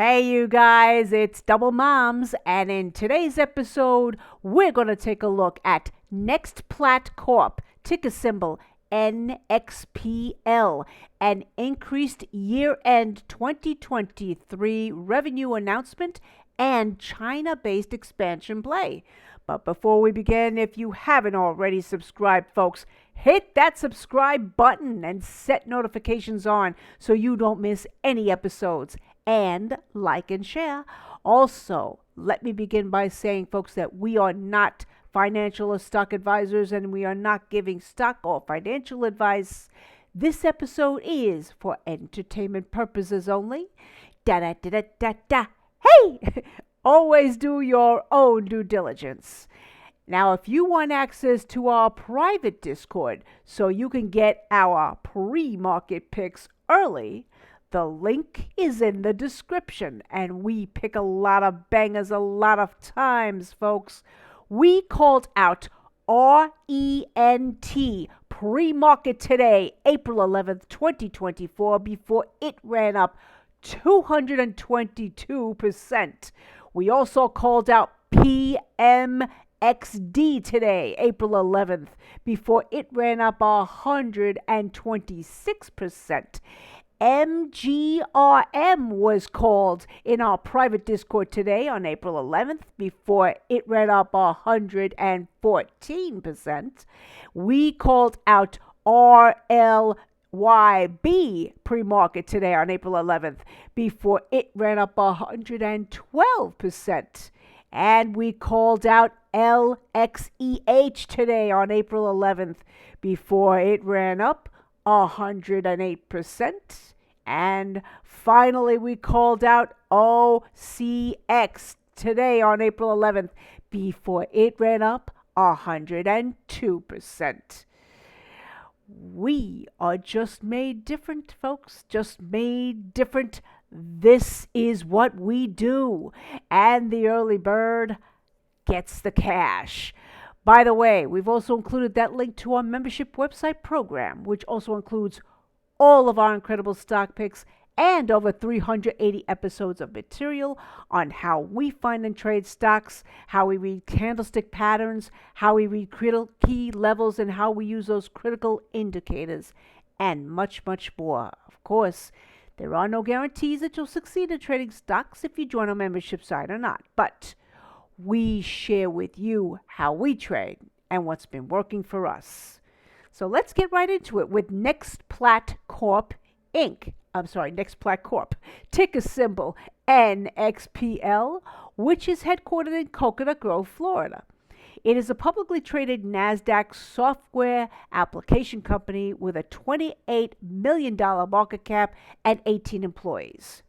Hey, you guys, it's Double Moms, and in today's episode, we're going to take a look at NextPlat Corp, ticker symbol NXPL, an increased year-end 2023 revenue announcement and China-based expansion play. But before we begin, if you haven't already subscribed, folks, hit that subscribe button and set notifications on so you don't miss any episodes. And like and share. Also, let me begin by saying, folks, that we are not financial or stock advisors and we are not giving stock or financial advice. This episode is for entertainment purposes only. Da da da da da da. Hey! Always do your own due diligence. Now, if you want access to our private Discord so you can get our pre-market picks early, the link is in the description, and we pick a lot of bangers a lot of times, folks. We called out RENT pre-market today, April 11th, 2024, before it ran up 222%. We also called out PMXD today, April 11th, before it ran up 126%. MGRM was called in our private Discord today on April 11th before it ran up 114%. We called out RLYB pre-market today on April 11th before it ran up 112%. And we called out LXEH today on April 11th before it ran up 108%. And finally, we called out OCX today on April 11th before it ran up 102%. We are just made different, folks. Just made different. This is what we do. And the early bird gets the cash. By the way, we've also included that link to our membership website program, which also includes all of our incredible stock picks and over 380 episodes of material on how we find and trade stocks, how we read candlestick patterns, how we read critical key levels, and how we use those critical indicators, and much, much more. Of course, there are no guarantees that you'll succeed in trading stocks if you join our membership site or not, but we share with you how we trade and what's been working for us. So let's get right into it with NextPlat Corp Inc. NextPlat Corp, ticker symbol NXPL, which is headquartered in Coconut Grove, Florida. It is a publicly traded NASDAQ software application company with a $28 million market cap and 18 employees.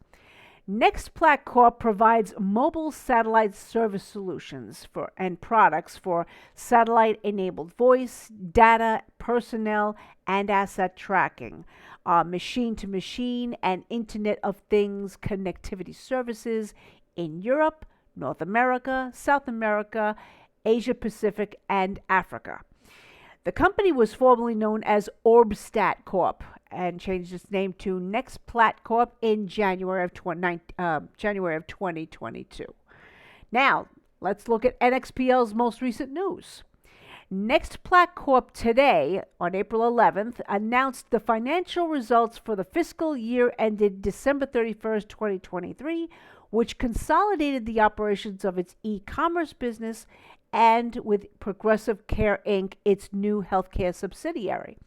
NextPlat Corp provides mobile satellite service solutions and products for satellite-enabled voice, data, personnel, and asset tracking, machine-to-machine and Internet of Things connectivity services in Europe, North America, South America, Asia Pacific, and Africa. The company was formerly known as Orbstat Corp and changed its name to NextPlat Corp in January of 2022. Now, let's look at NXPL's most recent news. NextPlat Corp today, on April 11th, announced the financial results for the fiscal year ended December 31st, 2023, which consolidated the operations of its e-commerce business and with Progressive Care Inc., its new healthcare subsidiary.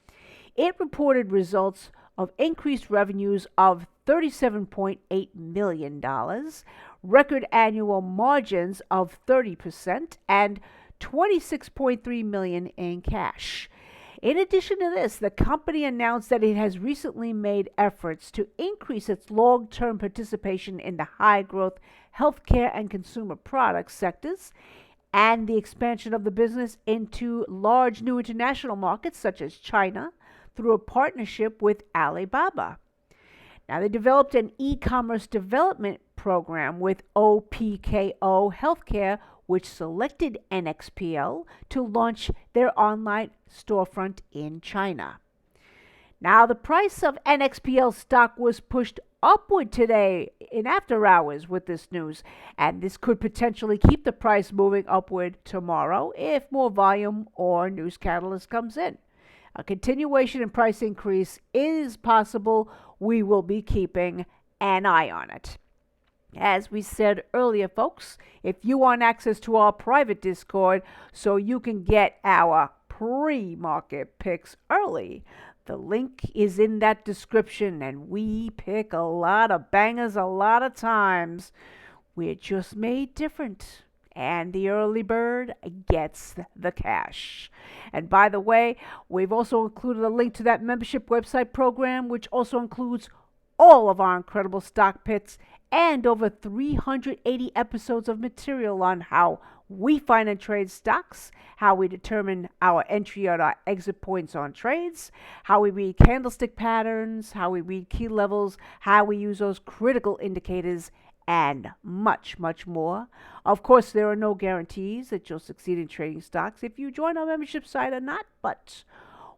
It reported results of increased revenues of $37.8 million, record annual margins of 30%, and $26.3 million in cash. In addition to this, the company announced that it has recently made efforts to increase its long-term participation in the high-growth healthcare and consumer products sectors and the expansion of the business into large new international markets such as China through a partnership with Alibaba. Now, they developed an e-commerce development program with OPKO Healthcare, which selected NXPL to launch their online storefront in China. Now, the price of NXPL stock was pushed upward today in after hours with this news, and this could potentially keep the price moving upward tomorrow if more volume or news catalyst comes in. A continuation in price increase is possible. We will be keeping an eye on it. As we said earlier, folks, if you want access to our private Discord so you can get our pre-market picks early, the link is in that description, and we pick a lot of bangers a lot of times. We're just made different, and the early bird gets the cash. And by the way, we've also included a link to that membership website program, which also includes all of our incredible stock picks and over 380 episodes of material on how we find and trade stocks, how we determine our entry and our exit points on trades, how we read candlestick patterns, how we read key levels, how we use those critical indicators, and much, much more. Of course, there are no guarantees that you'll succeed in trading stocks if you join our membership site or not, but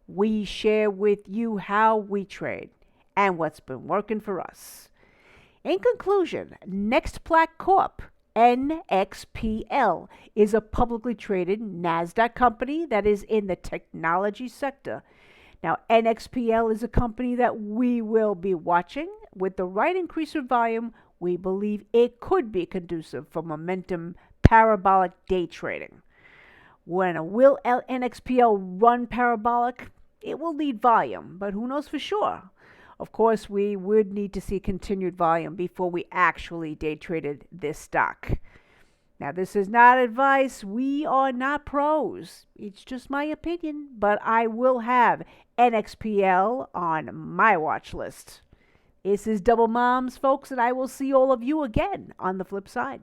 we share with you how we trade and what's been working for us. In conclusion, NextPlat Corp, NXPL, is a publicly traded NASDAQ company that is in the technology sector. Now, NXPL is a company that we will be watching. With the right increase in volume, we believe it could be conducive for momentum parabolic day trading. Will NXPL run parabolic? It will need volume, but who knows for sure? Of course, we would need to see continued volume before we actually day traded this stock. Now, this is not advice. We are not pros. It's just my opinion, but I will have NXPL on my watch list. This is Double Moms, folks, and I will see all of you again on the flip side.